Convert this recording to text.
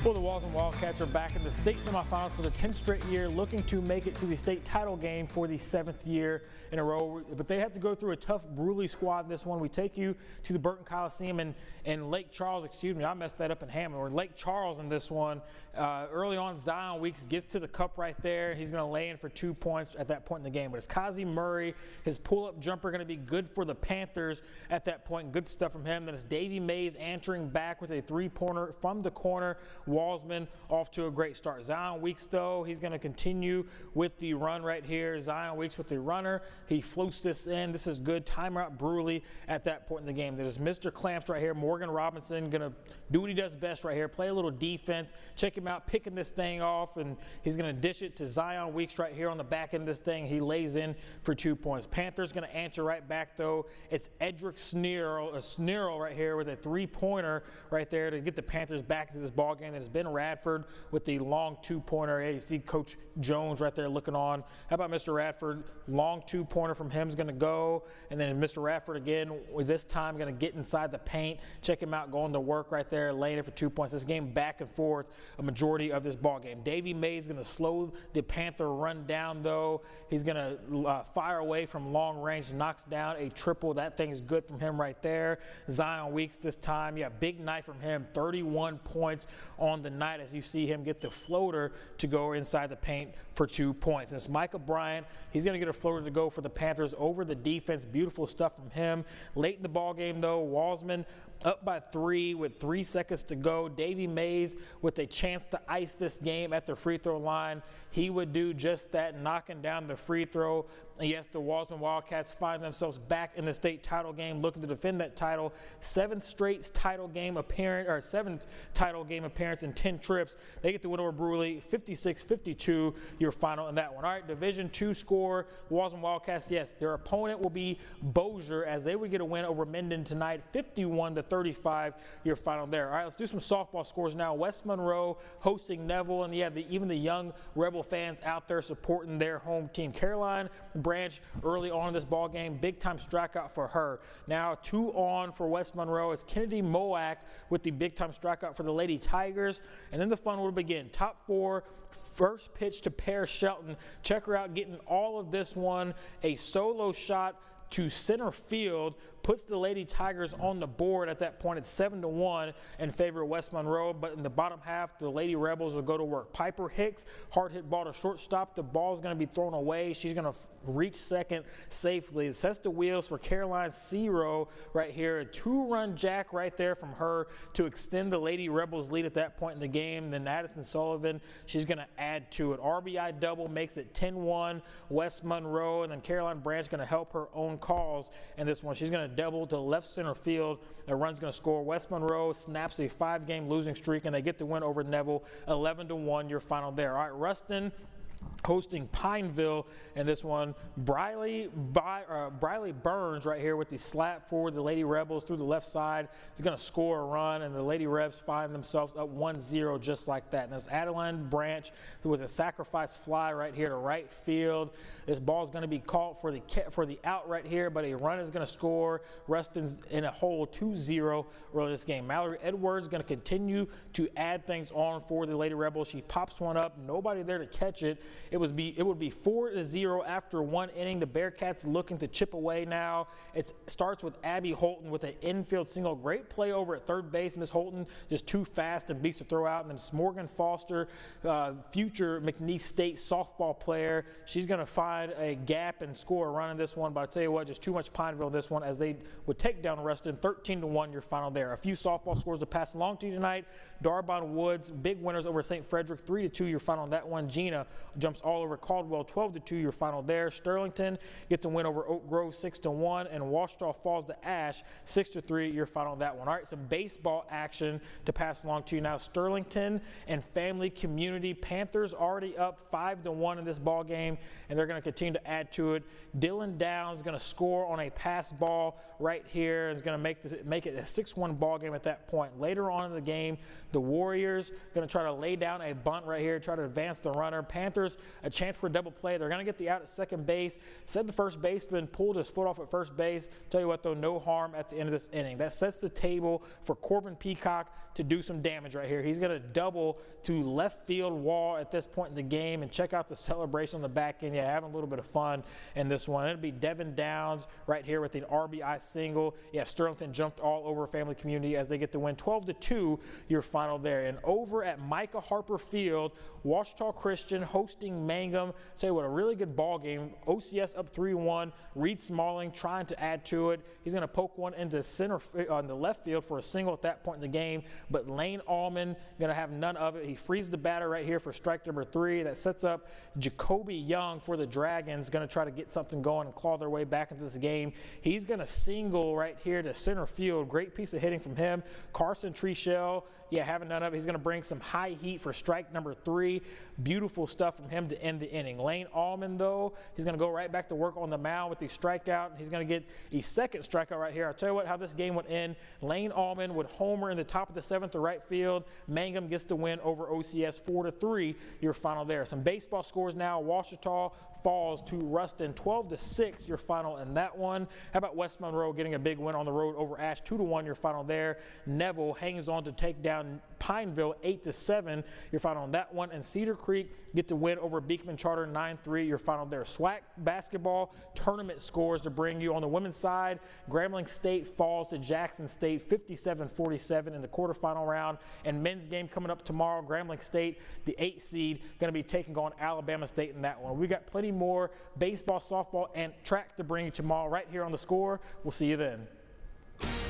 Well, the Wossman Wildcats are back in the state semifinals for the 10th straight year, looking to make it to the state title game for the 7th year in a row. But they have to go through a tough Bruley squad in this one. We take you to the Burton Coliseum in Lake Charles, excuse me, I messed that up in Hammond, or Lake Charles in this one. Early on, Zion Weeks gets to the cup right there. He's going to lay in for 2 points at that point in the game. But it's Kazi Murray, his pull-up jumper going to be good for the Panthers at that point. Good stuff from him. Then it's Davey Mays answering back with a three-pointer from the corner. Wossman off to a great start. Zion Weeks, though, he's going to continue with the run right here. Zion Weeks with the runner. He floats this in. This is good. Timeout Bruley at that point in the game. There's Mr. Clamps right here. Morgan Robinson going to do what he does best right here. Play a little defense. Check him out picking this thing off, and he's going to dish it to Zion Weeks right here on the back end of this thing. He lays in for 2 points. Panthers going to answer right back, though. It's Edric Snearl right here with a three-pointer right there to get the Panthers back into this ball game. It's Ben Radford with the long two-pointer. Yeah, you see Coach Jones right there looking on. How about Mr. Radford? Long two-pointer from him is going to go. And then Mr. Radford again, with this time going to get inside the paint. Check him out going to work right there, laying it for 2 points. This game back and forth a majority of this ball game. Davey Mays is going to slow the Panther run down, though. He's going to fire away from long range, knocks down a triple. That thing's good from him right there. Zion Weeks this time, yeah, big night from him. 31 points on the night as you see him get the floater to go inside the paint for 2 points. And it's Micah Bryant. He's going to get a floater to go for the Panthers over the defense. Beautiful stuff from him. Late in the ball game, though, Wossman up by 3 with 3 seconds to go. Davey Mays with a chance to ice this game at the free throw line. He would do just that, knocking down the free throw. And yes, the Wossman Wildcats find themselves back in the state title game, looking to defend that title. Seventh title game appearance in 10 trips. They get the win over Bruley, 56-52, your final in that one. All right, Division II score, Wossman Wildcats, yes, their opponent will be Bossier as they would get a win over Minden tonight, 51-35, your final there. All right, let's do some softball scores now. West Monroe hosting Neville, and yeah, even the young Rebel fans out there supporting their home team. Caroline Branch early on in this ball game, big time strikeout for her. Now 2 on for West Monroe is Kennedy Moak with the big time strikeout for the Lady Tigers, and then the fun will begin. Top 4, first pitch to Pear Shelton. Check her out getting all of this one. A solo shot to center field puts the Lady Tigers on the board. At that point, it's 7-1 in favor of West Monroe, but in the bottom half, the Lady Rebels will go to work. Piper Hicks, hard hit ball to shortstop. The ball's going to be thrown away. She's going to reach second safely. It sets the wheels for Caroline Zero right here. A 2-run jack right there from her to extend the Lady Rebels lead at that point in the game. Then Addison Sullivan, she's going to add to it. RBI double makes it 10-1 West Monroe, and then Caroline Branch going to help her own cause in this one. She's going to double to left center field. The run's going to score. West Monroe snaps a 5-game losing streak, and they get the win over Neville, 11-1, your final there. All right, Ruston hosting Pineville in this one. Briley Burns right here with the slap for the Lady Rebels through the left side. He's going to score a run, and the Lady Rebs find themselves up 1-0 just like that. And that's Adeline Branch with a sacrifice fly right here to right field. This ball is going to be caught for the out right here, but a run is going to score. Ruston's in a hole 2-0 early this game. Mallory Edwards going to continue to add things on for the Lady Rebels. She pops one up. Nobody there to catch it. It would be 4-0 after 1 inning. The Bearcats looking to chip away now. It starts with Abby Holton with an infield single. Great play over at third base. Miss Holton just too fast and beats the throw out. And then it's Morgan Foster, future McNeese State softball player. She's going to find a gap and score a run in this one. But I tell you what, just too much Pineville in this one as they would take down Ruston, 13-1, your final there. A few softball scores to pass along to you tonight. Darbon Woods, big winners over St. Frederick, 3-2, your final on that one. Gina jumps all over Caldwell, 12-2, your final there. Sterlington gets a win over Oak Grove, 6-1, and Washita falls to Ash, 6-3, your final on that one. All right, some baseball action to pass along to you now. Sterlington and Family Community Panthers already up 5-1 in this ball game, and they're going to continue to add to it. Dylan Downs is going to score on a pass ball right here, and is going to make it a 6-1 ball game at that point. Later on in the game, the Warriors going to try to lay down a bunt right here, try to advance the runner. Panthers receivers, a chance for a double play. They're going to get the out at second base. Said the first baseman pulled his foot off at first base. Tell you what, though, no harm at the end of this inning. That sets the table for Corbin Peacock to do some damage right here. He's going to double to left field wall at this point in the game, and check out the celebration on the back end. Yeah, having a little bit of fun in this one. It'll be Devin Downs right here with an RBI single. Yeah, Sterlington jumped all over family community as they get the win. 12-2 your final there. And over at Micah Harper Field, Ouachita Christian hosting Mangum. Tell you what, a really good ball game. OCS up 3-1. Reed Smalling trying to add to it. He's going to poke one into center on the left field for a single at that point in the game, but Lane Allman going to have none of it. He frees the batter right here for strike number 3. That sets up Jacoby Young for the Dragons, going to try to get something going and claw their way back into this game. He's going to single right here to center field. Great piece of hitting from him. Carson Treshell, yeah, having none of it. He's going to bring some high heat for strike number 3. Beautiful stuff from him to end the inning. Lane Allman, though, he's going to go right back to work on the mound with the strikeout. He's going to get a second strikeout right here. I'll tell you what, how this game would end. Lane Allman would homer in the top of the 7th to right field. Mangum gets the win over OCS 4-3, your final there. Some baseball scores now. Ouachita falls to Ruston 12-6, your final in that one. How about West Monroe getting a big win on the road over Ash 2-1, your final there. Neville hangs on to take down Pineville 8-7, your final on that one. And Cedar Creek get to win over Beekman Charter 9-3, your final there. SWAC basketball tournament scores to bring you on the women's side. Grambling State falls to Jackson State 57-47 in the quarterfinal round. And men's game coming up tomorrow. Grambling State, the 8th seed, going to be taking on Alabama State in that one. We got plenty more baseball, softball, and track to bring you tomorrow right here on The Score. We'll see you then.